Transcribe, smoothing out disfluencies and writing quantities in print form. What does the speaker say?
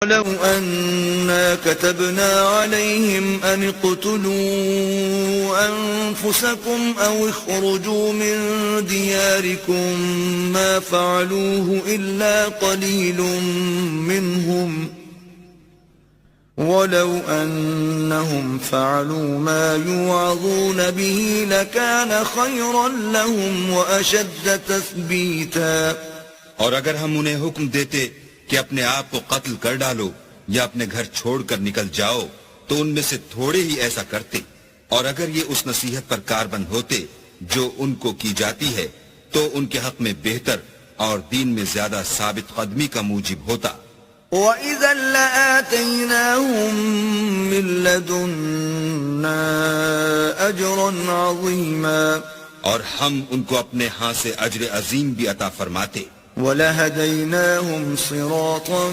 لو أنا كتبنا عليهم أن اقتلوا أنفسكم أو اخرجوا من دياركم ما فعلوه إلا قليل منهم ولو أنهم فعلوا ما يوعظون به لكان خيرا لهم وأشد تثبيتا. اور اگر ہم انہیں حکم دیتے کہ اپنے آپ کو قتل کر ڈالو یا اپنے گھر چھوڑ کر نکل جاؤ تو ان میں سے تھوڑے ہی ایسا کرتے، اور اگر یہ اس نصیحت پر کاربند ہوتے جو ان کو کی جاتی ہے تو ان کے حق میں بہتر اور دین میں زیادہ ثابت قدمی کا موجب ہوتا. وَإِذًا لَآتَيْنَاهُمْ مِن لَّدُنَّا أَجْرًا عَظِيمًا، اور ہم ان کو اپنے ہاں سے اجر عظیم بھی عطا فرماتے. وَلَهَدَيْنَاهُمْ صِرَاطًا